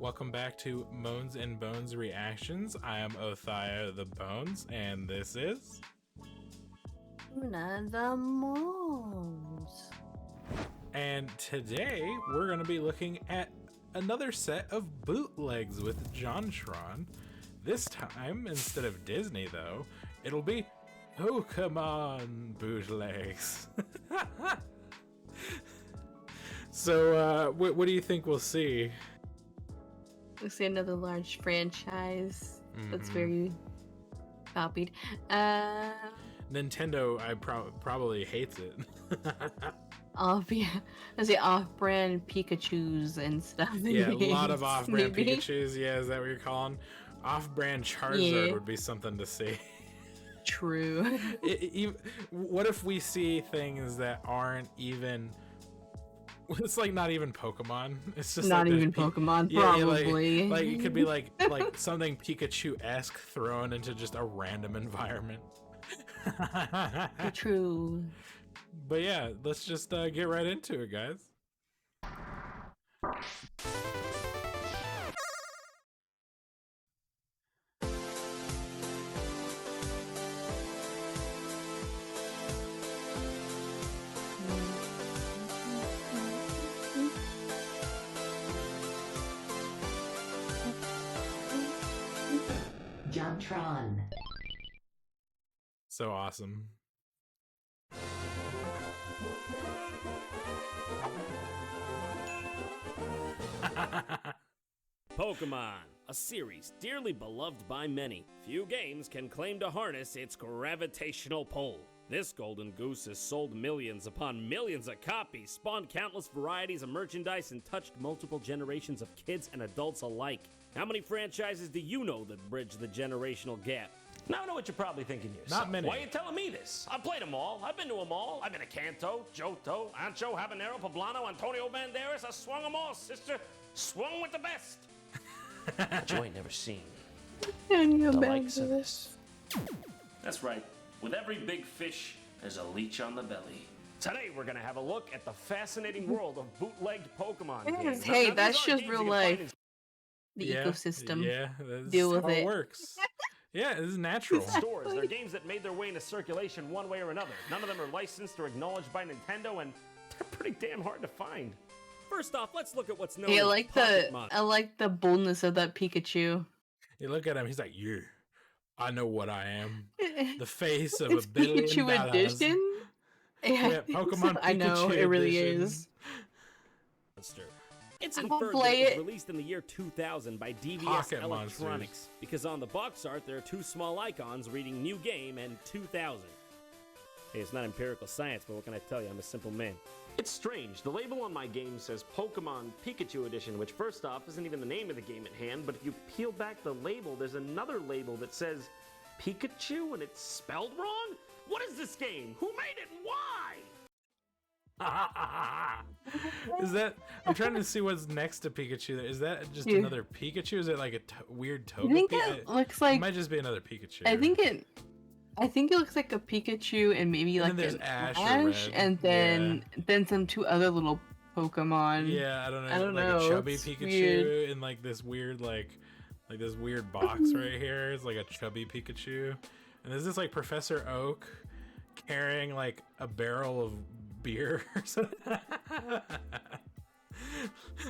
Welcome back to Moans and Bones Reactions. I am Othaya the Bones, and this is... Una the Moons. And today, we're going to be looking at another set of bootlegs with JonTron. This time, instead of Disney, though, it'll be Pokémon bootlegs. So, what do you think we'll see? We'll see another large franchise that's very copied. Nintendo, probably hates it. Off-brand Pikachus and stuff. Yeah, a lot of off-brand Pikachus. Yeah, is that what you're calling? Off-brand Charizard would be something to see. True. What if we see things that aren't even... It's like not even Pokemon. It's just not like even Pokemon, probably. Like it could be like something Pikachu-esque thrown into just a random environment. True. But yeah, let's just get right into it, guys. JonTron. So awesome. Pokémon, a series dearly beloved by many. Few games can claim to harness its gravitational pull. This golden goose has sold millions upon millions of copies, spawned countless varieties of merchandise, and touched multiple generations of kids and adults alike. How many franchises do you know that bridge the generational gap? Now I know what you're probably thinking yourself. Not many. Why are you telling me this? I've played them all. I've been to them all. I've been to Kanto, Johto, Ancho, Habanero, Poblano, Antonio Banderas. I swung them all, sister. Swung with the best. But you ain't never seen the likes of this. That's right. With every big fish, there's a leech on the belly. Today, we're going to have a look at the fascinating world of bootlegged Pokemon games. Hey, Now, that's these aren't just games real you can life. find in The ecosystem. Yeah, that's Deal with how it. works. Yeah, this is natural. stores. They're games that made their way into circulation one way or another. None of them are licensed or acknowledged by Nintendo, and they're pretty damn hard to find. First off, let's look at what's known Hey, as Pocket I like the boldness of that Pikachu. You look at him, he's like, yeah, I know what I am. The face of It's $1 billion. Pikachu edition? Yeah, Pokemon Pikachu I know, it really edition. is. Monster. It's I inferred won't that play it was it. released in the year 2000 by DVS Pocket Electronics, monsters. because on the box art there are two small icons reading New Game and 2000. Hey, it's not empirical science, but what can I tell you? I'm a simple man. It's strange. The label on my game says Pokemon Pikachu Edition, which first off isn't even the name of the game at hand, but if you peel back the label, there's another label that says Pikachu and it's spelled wrong? What is this game? Who made it and why? Is that... I'm trying to see what's next to Pikachu. Is that just another Pikachu? Is it like a weird Togepi? I think it looks like... It might just be another Pikachu. I think it looks like a Pikachu and maybe And like then an there's Ash or Ash, Red. and then some two other little Pokemon. Yeah, I don't know. I don't like know, a chubby it's Pikachu weird. in like this weird this weird box right here. It's like a chubby Pikachu. And there's this like Professor Oak carrying like a barrel of beer or something.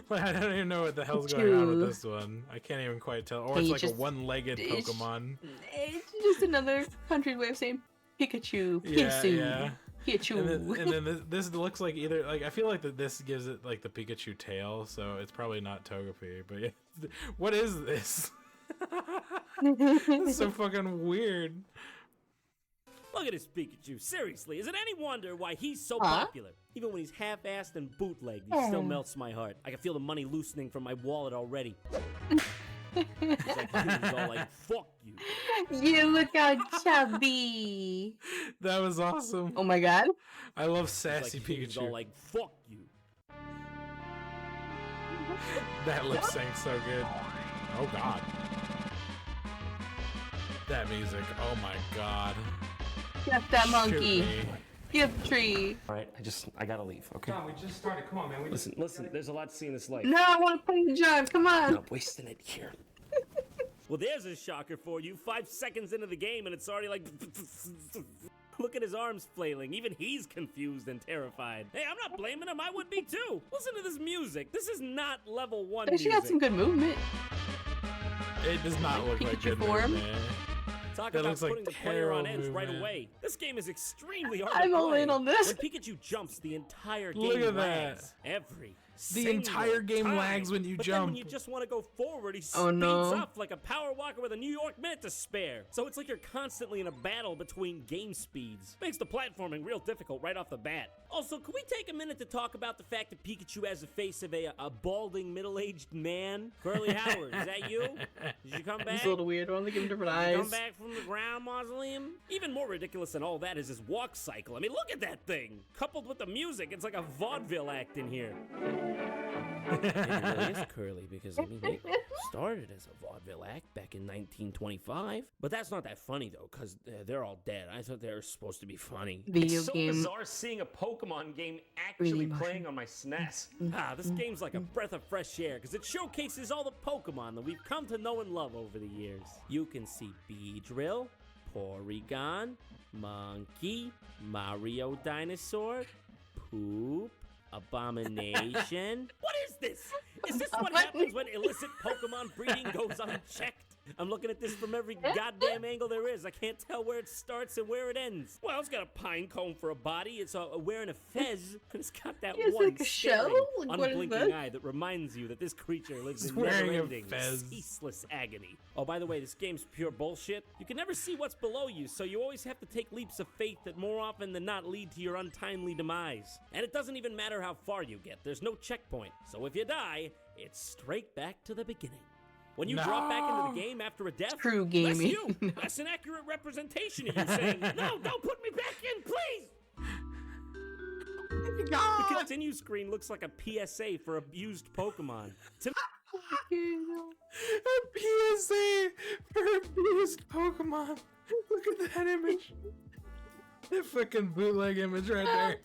Like, I don't even know what the hell's going on with this one. I can't even quite tell. Or it's like a one-legged Pokemon. It's just another country way of saying Pikachu. Pikachu. Yeah. Pikachu. And then this looks like either like I feel like that this gives it like the Pikachu tail, so it's probably not Togepi. But yeah, what is this? It's so fucking weird. Look at this Pikachu. Seriously, is it any wonder why he's so popular? Even when he's half-assed and bootlegged, he still melts my heart. I can feel the money loosening from my wallet already. It's like he's all like, fuck you. You look how chubby. That was awesome. Oh my god. I love It's sassy like he's Pikachu. all like, fuck you. That lip sync so good. Oh god. That music. Oh my god. Get that Shoot monkey. me. Skip tree. All right, I gotta leave, okay? John, we just started. Come on, man. Listen, there's a lot to see in this life. No, I want to play the jive. Come on. I'm not wasting it here. Well, there's a shocker for you. 5 seconds into the game, and it's already like... Look at his arms flailing. Even he's confused and terrified. Hey, I'm not blaming him. I would be too. Listen to this music. This is not level 1 She music. got some good movement. It does not look like Pikachu good form. movement. Talk That about looks like putting the player on edge terrible right movement. away. This game is extremely hard I'm to all play. in on this. When Pikachu jumps, the entire game Look at lags. that. Every The single entire game time. lags when you but jump. Then when you just want to go forward, he Oh, speeds no. up like a power walker with a New York minute to spare. So it's like you're constantly in a battle between game speeds. Makes the platforming real difficult right off the bat. Also, can we take a minute to talk about the fact that Pikachu has the face of a balding middle-aged man? Curly Howard, is that you? Did you come back? He's a little weird. I want to give him different Come eyes. back from the ground mausoleum? Even more ridiculous than all that is his walk cycle. I mean, look at that thing! Coupled with the music, it's like a vaudeville act in here. It really is curly because, I mean, they started as a vaudeville act back in 1925. But that's not that funny, though, because they're all dead. I thought they were supposed to be funny. Video It's so game. bizarre seeing a Pokemon game actually Really playing on my SNES. This game's like a breath of fresh air because it showcases all the Pokemon that we've come to know and love over the years. You can see Beedrill, Porygon, Monkey, Mario Dinosaur, Poop, Abomination. What is this? Is this what happens when illicit Pokemon breeding goes unchecked? I'm looking at this from every goddamn angle there is. I can't tell where it starts and where it ends. Well, it's got a pine cone for a body. It's wearing a fez. And it's got that He has, one like, a shell? staring, Like, what is unblinking that? eye that reminds you that this creature lives He's in wearing a never-ending, fez. ceaseless agony. Oh, by the way, this game's pure bullshit. You can never see what's below you, so you always have to take leaps of faith that more often than not lead to your untimely demise. And it doesn't even matter how far you get. There's no checkpoint. So if you die, it's straight back to the beginning. When you drop back into the game after a death, True that's gaming. you. That's an accurate representation of you saying, no, don't put me back in, please! The continue screen looks like a PSA for abused Pokemon. To A PSA for abused Pokemon. Look at that image. That fucking bootleg image right there.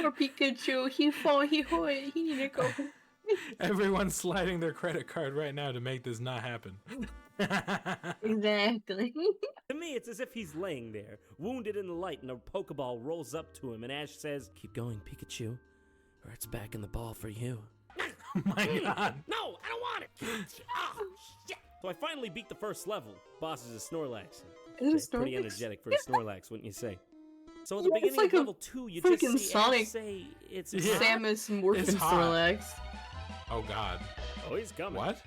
Poor Pikachu. He fall. He hoy. He need to go. Everyone's sliding their credit card right now to make this not happen. Exactly. To me, it's as if he's laying there, wounded in the light, and a Pokeball rolls up to him, and Ash says, "Keep going, Pikachu, or it's back in the ball for you." Oh my god. No, I don't want it! Oh, shit! So I finally beat the first level. Boss is a Snorlax. Is it a Pretty Snorlax? energetic for a Snorlax, wouldn't you say? So at the Yeah, it's beginning like of a level 2, you just freaking see Sonic. Ash say it's Yeah. Samus Morphin It's hot. Snorlax. Oh god. Oh, he's coming. What?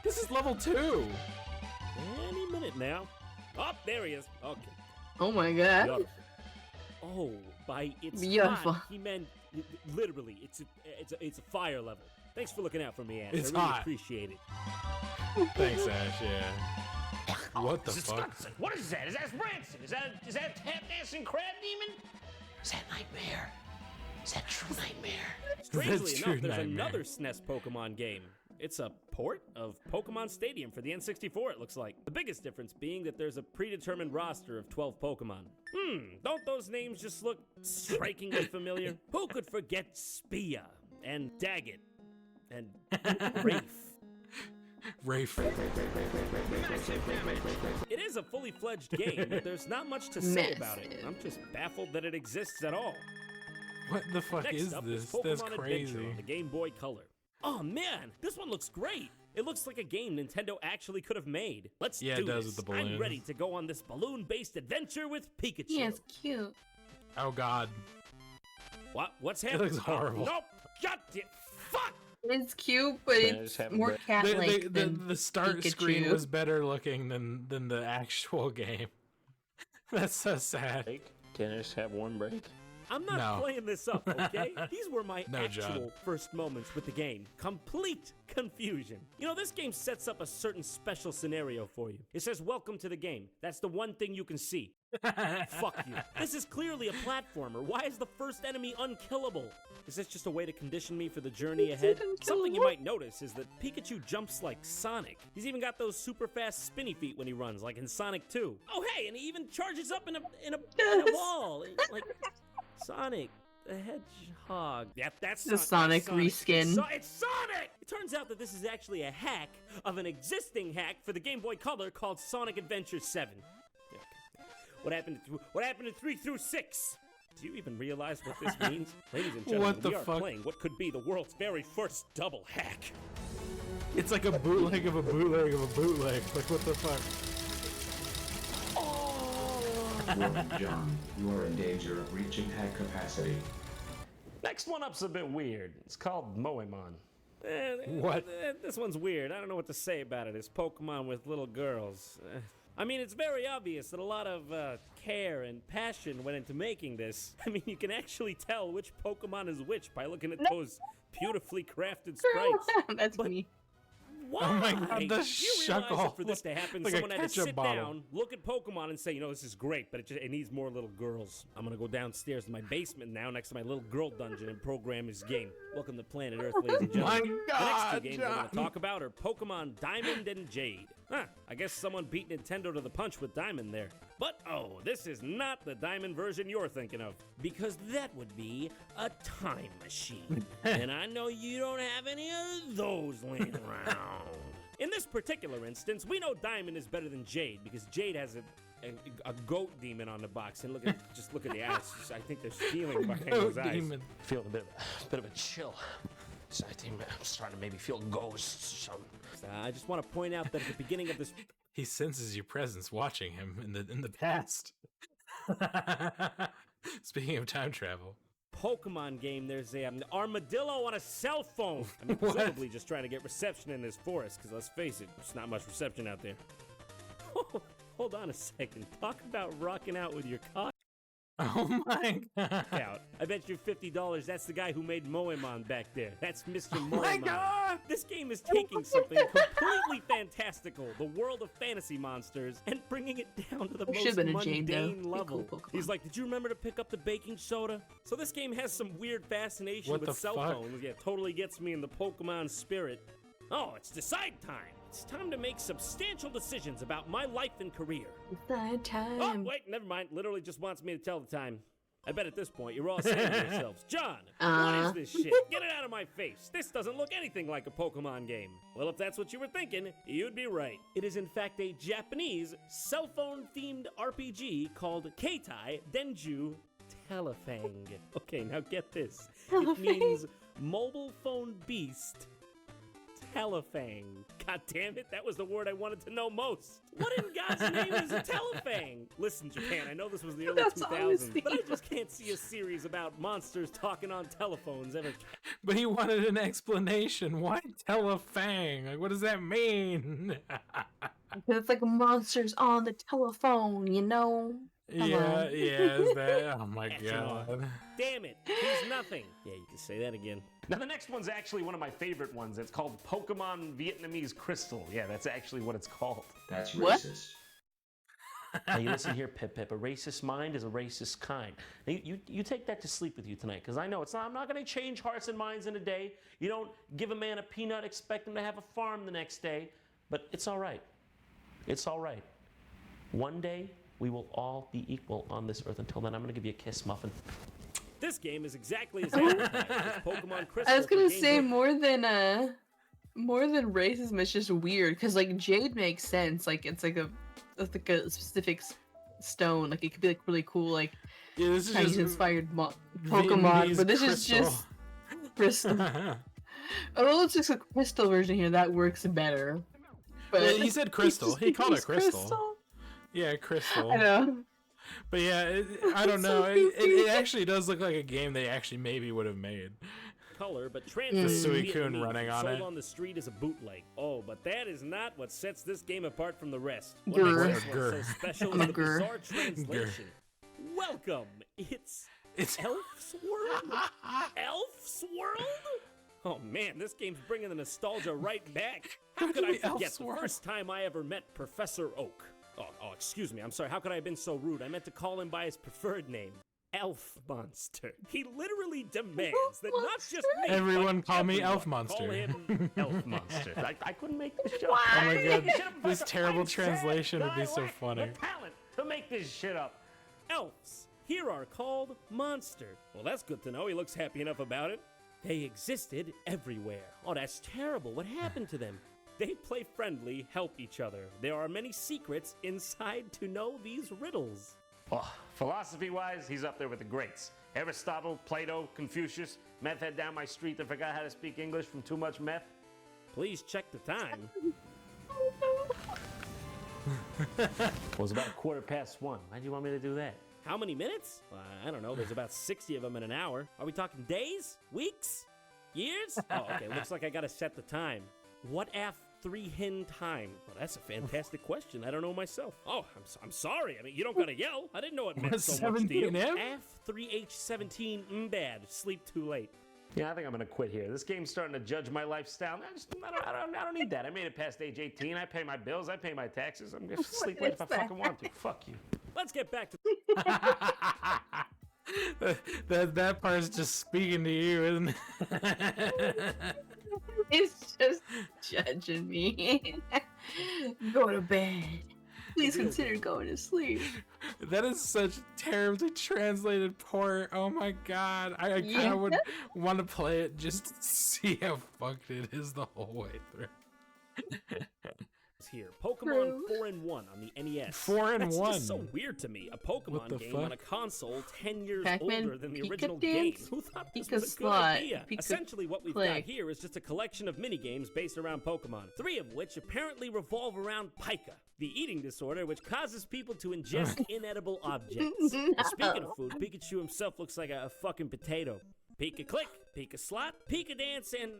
This is level 2. Any minute now. Oh, there he is. Okay. Oh my god. Beautiful. Oh, by it's Beautiful. hot, he meant literally. It's a fire level. Thanks for looking out for me, Ash. It's I really hot. appreciate it. Thanks, Ash, yeah. What the fuck? What is that? Is that Branson? Is that a tap dancing crab demon? Is that Nightmare? Is that True Nightmare? Strangely True enough, there's Nightmare. another SNES Pokemon game. It's a port of Pokemon Stadium for the N64, it looks like. The biggest difference being that there's a predetermined roster of 12 Pokemon. Don't those names just look strikingly familiar? Who could forget Spia and Daggett and Rafe? Rafe. It is a fully fledged game, but there's not much to say about it. Massive. I'm just baffled that it exists at all. What the fuck Next is up this? is Pokemon That's Adventure crazy. on the Game Boy Color. Oh man, this one looks great. It looks like a game Nintendo actually could have made. Let's Yeah, do it does this. with the I'm balloons. ready to go on this balloon-based adventure with Pikachu. Yeah, it's cute. Oh god. What's happening? looks horrible. Nope. God damn. Fuck. It's cute, but it's more cat-like than The start Pikachu. screen was better looking than the actual game. That's so sad. Can I just have one break? I'm not No. playing this up, okay? These were my No, actual John. first moments with the game. Complete confusion. You know, this game sets up a certain special scenario for you. It says, welcome to the game. That's the one thing you can see. Fuck you. This is clearly a platformer. Why is the first enemy unkillable? Is this just a way to condition me for the journey ahead? Something you might notice is that Pikachu jumps like Sonic. He's even got those super fast spinny feet when he runs, like in Sonic 2. Oh hey, and he even charges up in a wall. Like Sonic the Hedgehog. Yep, that's the Sonic reskin. It's Sonic! It turns out that this is actually a hack of an existing hack for the Game Boy Color called Sonic Adventure 7. What happened to 3 through 6? Do you even realize what this means? Ladies and gentlemen, What the we are fuck? playing what could be the world's very first double hack. It's like a bootleg of a bootleg of a bootleg. Like, what the fuck? Warning, John, you are in danger of reaching hack capacity. Next one up's a bit weird. It's called Moemon. What? This one's weird. I don't know what to say about it. It's Pokemon with little girls. I mean, it's very obvious that a lot of care and passion went into making this. I mean, you can actually tell which Pokemon is which by looking at those beautifully crafted sprites. That's me. Why? Oh my God, the Do you realize shuckle. that for this to happen, Like a someone had to ketchup sit bottle. down, look at Pokemon, and say, you know, this is great, but it needs more little girls. I'm gonna go downstairs to my basement now, next to my little girl dungeon, and program this game. Welcome to Planet Earth, ladies and My gentlemen. The next God, two games I'm gonna John. talk about are Pokemon Diamond and Jade. Huh, I guess someone beat Nintendo to the punch with Diamond there. But, oh, this is not the Diamond version you're thinking of, because that would be a time machine. And I know you don't have any of those laying around. In this particular instance, we know Diamond is better than Jade because Jade has a goat demon on the box, and just look at the eyes. I think there's feeling behind Goat those eyes. demon. Feeling a bit of a chill. So I think I'm starting to maybe feel ghosts or something. I just want to point out that at the beginning of this, He senses your presence watching him in the past. Speaking of time travel. Pokemon game, there's an armadillo on a cell phone. I mean, What? presumably just trying to get reception in this forest, because let's face it, there's not much reception out there. Hold on a second. Talk about rocking out with your cock Oh my God. out. I bet you $50 that's the guy who made Moemon back there. That's Mr. Oh Moemon. my God. This game is taking something completely fantastical, the world of fantasy monsters, and bringing it down to the There most should've been a Jade, though. mundane Be level. cool Pokemon. He's like, did you remember to pick up the baking soda? So this game has some weird fascination What with the cell fuck? phones. Yeah, totally gets me in the Pokemon spirit. Oh, it's decide time. It's time to make substantial decisions about my life and career. That time. Oh, wait, never mind. Literally just wants me to tell the time. I bet at this point you're all saying to yourselves, John, what is this shit? Get it out of my face. This doesn't look anything like a Pokemon game. Well, if that's what you were thinking, you'd be right. It is in fact a Japanese cell phone themed RPG called Keitai Denju Telefang. Okay, now get this. It means mobile phone beast Telefang. God damn it, that was the word I wanted to know most. What in God's name is a Telefang? Listen, Japan, I know this was the early That's 2000s, but I honesty. just can't see a series about monsters talking on telephones ever. But he wanted an explanation. Why Telefang? Like, what does that mean? It's like monsters on the telephone, you know? yeah, is that? Oh my Echelon. God. Damn it, he's nothing. Yeah, you can say that again. Now the next one's actually one of my favorite ones. It's called Pokemon Vietnamese Crystal. Yeah, that's actually what it's called. That's What? racist. Now you listen here, Pip Pip. A racist mind is a racist kind. Now, you take that to sleep with you tonight, because I know it's not. I'm not going to change hearts and minds in a day. You don't give a man a peanut, expect him to have a farm the next day. But it's all right. It's all right. One day we will all be equal on this earth. Until then, I'm going to give you a kiss, Muffin. This game is exactly as advertised. It's Pokemon Crystal. I was gonna for Game say Boy. more than racism, it's just weird because like Jade makes sense. Like it's like a specific stone. Like it could be like really cool, like Yeah, this is Chinese just inspired Pokemon, Vietnamese but this is crystal. just crystal. Oh, it's just a crystal version here that works better. But Well, he said crystal. It's He called it just crystal. Yeah, crystal. I know. But yeah, I don't It's know. so It goofy. actually does look like a game they actually maybe would have made. Color, but translated The to Suicune Vietnamese running and on sold it. on the street as a bootleg. Oh, but that is not what sets this game apart from the rest. Grr. What makes this one Grr. so special I'm is a the grr. bizarre translation. Welcome, it's Elf's World? Elf's World? Oh man, this game's bringing the nostalgia right back. How How could could I be forget Elf's the World? first time I ever met Professor Oak? Oh, excuse me. I'm sorry. How could I have been so rude? I meant to call him by his preferred name. Elf Monster. He literally demands that not just me, Everyone but call me everyone Elf Monster. Call him Elf Monster. I couldn't make this shit up. Oh my god, Shut up, this fucker. terrible I said translation that would be I so lack funny. The talent to make this shit up. Elves here are called Monster. Well, that's good to know. He looks happy enough about it. They existed everywhere. Oh, that's terrible. What happened to them? They play friendly, help each other. There are many secrets inside to know these riddles. Oh, philosophy-wise, he's up there with the greats. Aristotle, Plato, Confucius, meth head down my street that forgot how to speak English from too much meth. Please check the time. Well, it's about 1:15. Why'd you want me to do that? How many minutes? I don't know. There's about 60 of them in an hour. Are we talking days? Weeks? Years? Oh, okay. Looks like I gotta set the time. What af 3-hin time? Well, that's a fantastic question. I don't know myself. Oh, I'm sorry. I mean, you don't gotta yell. I didn't know it meant so much to you. 17M? Af 3H17 bad. Sleep too late. Yeah, I think I'm gonna quit here. This game's starting to judge my lifestyle. I don't need that. I made it past age 18. I pay my bills. I pay my taxes. I'm gonna sleep late if I fucking want to. Fuck you. Let's get back to. that part's just speaking to you, isn't it? It's just judging me. Go to bed. Please consider going to sleep. That is such terribly translated port. Oh my god. I kind Yeah. of would want to play it just to see how fucked it is the whole way through. Here, Pokemon 4-in-1 on the NES. 4-in-1. That's just so weird to me. A What Pokemon the game fuck? on a console 10 years Pac-Man older than the Pika original Dance? game. Who thought this Pika was a good Slot, idea? Pika Essentially, what we've got Click. here is just a collection of minigames based around Pokemon, 3 of which apparently revolve around Pika, the eating disorder which causes people to ingest inedible objects. Speaking of food, Pikachu himself looks like a fucking potato. Pika Click, Pika Slot, Pika Dance, and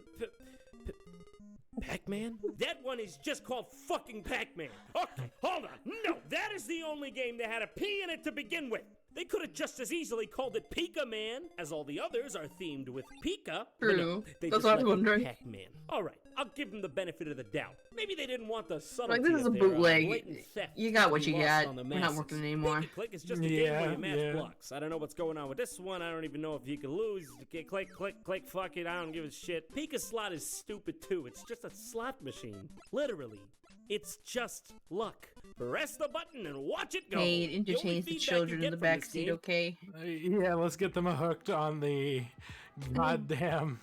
Pac-Man? That one is just called fucking Pac-Man. Okay, hold on. No, that is the only game that had a P in it to begin with. They could have just as easily called it Pika Man, as all the others are themed with Pika. But no, True. they That's just what I was left it wondering. Pac-Man. All right, I'll give them the benefit of the doubt. Maybe they didn't want the subtlety Like, this is of a their, bootleg. blatant theft You got to what be you lost got. on the We're not masses. working anymore. Pika Click is just a game where you match Yeah. blocks. I don't know what's going on with this one. I don't even know if you can lose. Click, click, click, fuck it. I don't give a shit. Pika Slot is stupid too. It's just a slot machine. Literally. It's just luck. Press the button and watch it go. Hey, it The only entertains the feedback children you in the get from back this seat, game- okay? Yeah, let's get them hooked on the goddamn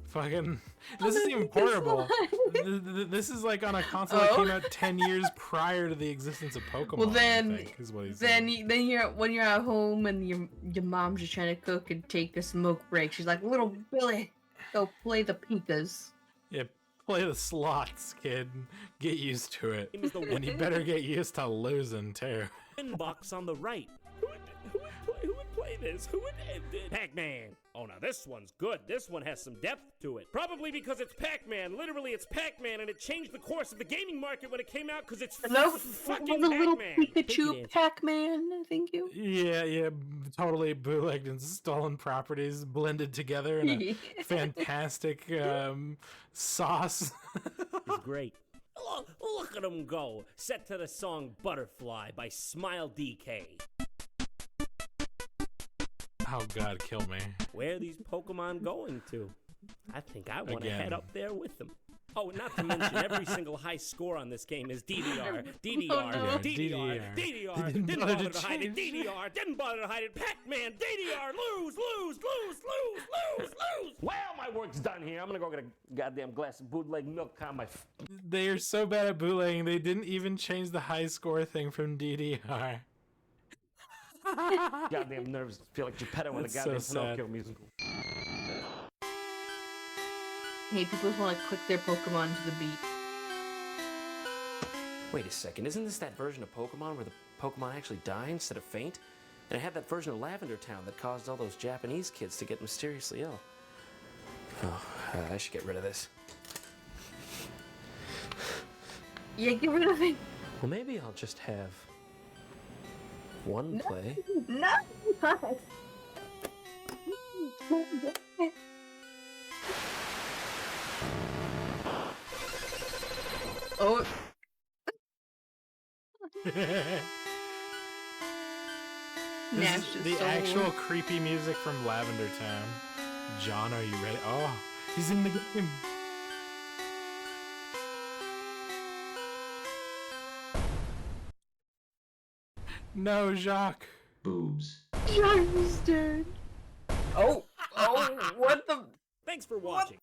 fucking. This is even portable. This is like on a console that came out 10 years prior to the existence of Pokemon. Well, then- I think, is what he's Then, saying. then when you're at home and your mom's just trying to cook and take a smoke break, she's like, "Little Billy, go play the Pikas." Yeah, play the slots, kid. Get used to it. Game is the And you better get used to losing, too. box on the right. Who would play this? Who would Pac-Man? Oh, now this one's good. This one has some depth to it. Probably because it's Pac-Man. Literally, it's Pac-Man, and it changed the course of the gaming market when it came out because it's No, fucking the little Pac-Man. Pikachu Pac-Man, thank you. Yeah, totally bootlegged and stolen properties blended together in a fantastic sauce. It's great. Look at him go. Set to the song Butterfly by Smile DK. Oh god, kill me. Where are these Pokemon going to? I think I want to Again. head up there with them. Oh, not to mention every single high score on this game is DDR, DDR, no. DDR, DDR, Didn't didn't bother bother to to hide it, change. DDR, didn't bother to hide it, Pac-Man, DDR, lose. Well, my work's done here. I'm gonna go get a goddamn glass of bootleg milk on my They are so bad at bootlegging, they didn't even change the high score thing from DDR. goddamn nerves. Feel like Geppetto in the That's so goddamn sad. Pinocchio musical. Hey, people just want to click their Pokemon to the beat. Wait a second, isn't this that version of Pokemon where the Pokemon actually die instead of faint? And it had that version of Lavender Town that caused all those Japanese kids to get mysteriously ill. Oh, I should get rid of this. Yeah, get rid of it. Well, maybe I'll just have one play. No. Oh. This is Nash's the soul. actual creepy music from Lavender Town. John, are you ready? Oh, he's in the game. No, Jacques. Boobs. John's dead. Oh, what the? Thanks for watching.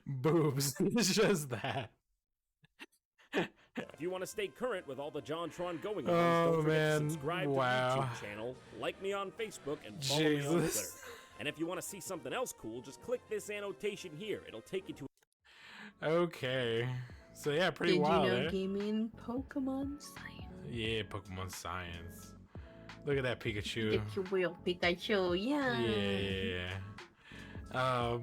Boobs. It's just that. If you want to stay current with all the JonTron going on, Oh, don't forget man. to subscribe Wow. to the YouTube channel, like me on Facebook, and follow me on Twitter. Jesus. And if you want to see something else cool, just click this annotation here. It'll take you to Okay. So yeah, pretty Did wild, you know eh? gaming Pokemon science? Yeah, Pokemon science. Look at that Pikachu. Get your real Pikachu, yeah. Yeah.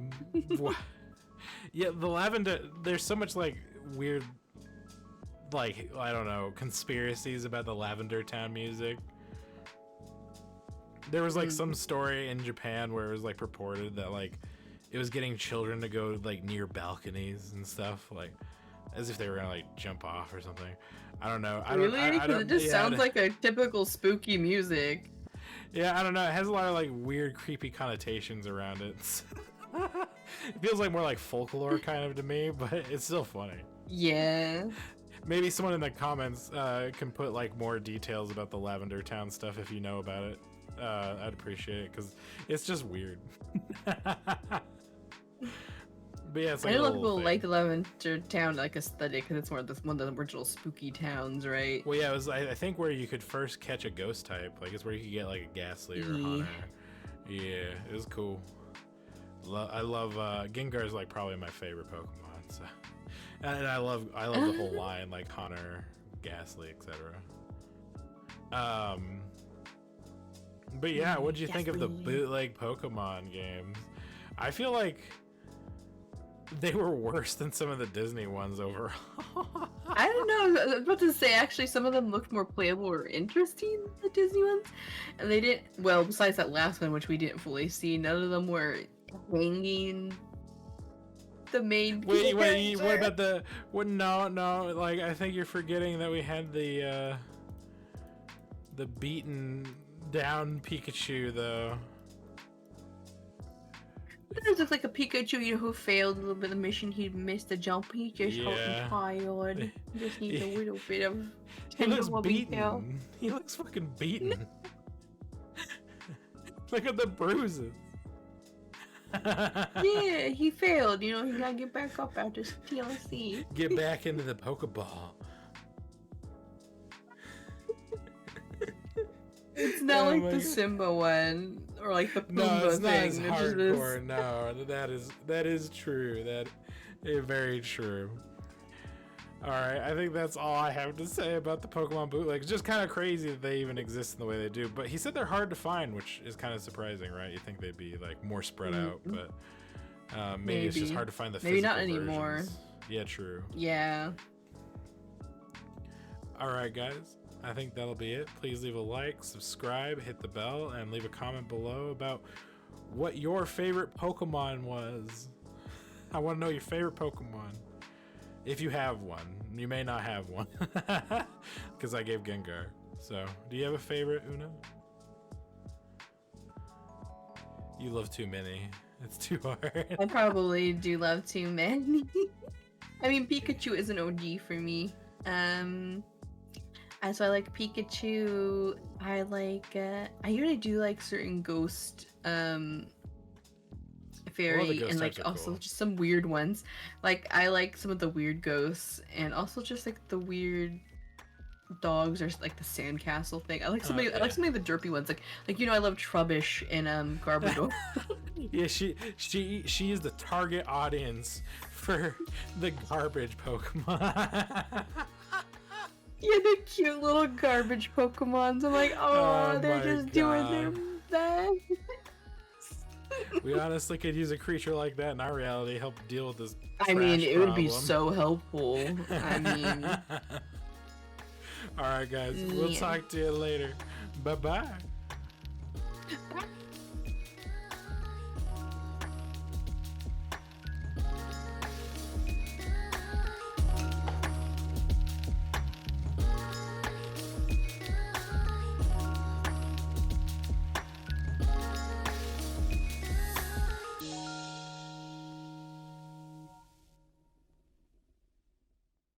Yeah, the Lavender. There's so much like weird, like I don't know, conspiracies about the Lavender Town music. There was like some story in Japan where it was like purported that like it was getting children to go like near balconies and stuff, like as if they were gonna like jump off or something. I don't know. Really? I Because don't, it just yeah, sounds like a typical spooky music. Yeah, I don't know. It has a lot of like weird, creepy connotations around it. It feels like more like folklore kind of to me, but it's still funny. Yeah. Maybe someone in the comments can put like more details about the Lavender Town stuff if you know about it. I'd appreciate it because it's just weird. But yeah, it's like I know a lot a of little people thing. like the Lavender Town like aesthetic because it's one of the original spooky towns, right? Well, yeah, it was I think where you could first catch a ghost type. Like it's where you could get like a Ghastly or a Haunter. Yeah, it was cool. I love Gengar is like probably my favorite Pokemon. So, and I love the whole line like Haunter, Ghastly, etc. But yeah, what did you think of the Ghastly. bootleg Pokemon games? I feel like they were worse than some of the Disney ones overall. I don't know. I was about to say actually some of them looked more playable or interesting than the Disney ones, and they didn't. Well, besides that last one, which we didn't fully see, none of them were hanging the main. Wait, what character. about the? What? No. Like I think you're forgetting that we had the beaten down Pikachu though. It looks like a Pikachu, you know, who failed a little bit of the mission. He missed the jump. He just Yeah. tired. He just needs a little bit of He looks tender loving care. beaten. He looks fucking beaten. Look at the bruises. Yeah, he failed. You know, he gotta get back up after TLC. Get back into the Pokeball. It's not Oh like my the God. Simba one or like the Pumbaa No, it's not thing. as It's just this- hardcore. No, that is true. That is very true. All right, I think that's all I have to say about the Pokemon bootleg. It's just kind of crazy that they even exist in the way they do. But he said they're hard to find, which is kind of surprising, right? You think they'd be like more spread out, but maybe it's just Maybe. hard to find the Maybe not physical anymore. versions. Yeah, true. Yeah. All right, guys. I think that'll be it. Please leave a like, subscribe, hit the bell, and leave a comment below about what your favorite Pokemon was. I want to know your favorite Pokemon. If you have one. You may not have one. Because I gave Gengar. So, do you have a favorite, Una? You love too many. It's too hard. I probably do love too many. I mean, Pikachu is an OG for me. And so I like Pikachu. I like, I usually do like certain ghost, fairy ghost and like types are also cool. just some weird ones. Like I like some of the weird ghosts and also just like the weird dogs or like the sandcastle thing. I like some yeah. I like some of the derpy ones. Like you know I love Trubbish and Garbodor. Yeah, she is the target audience for the garbage Pokemon. Yeah, the cute little garbage Pokemons. I'm like, oh, Oh they're my just doing their God. best. We honestly could use a creature like that in our reality to help deal with this. I mean, trash it would be problem. so helpful. I mean, All right, guys. We'll Yeah. talk to you later. Bye bye. bye.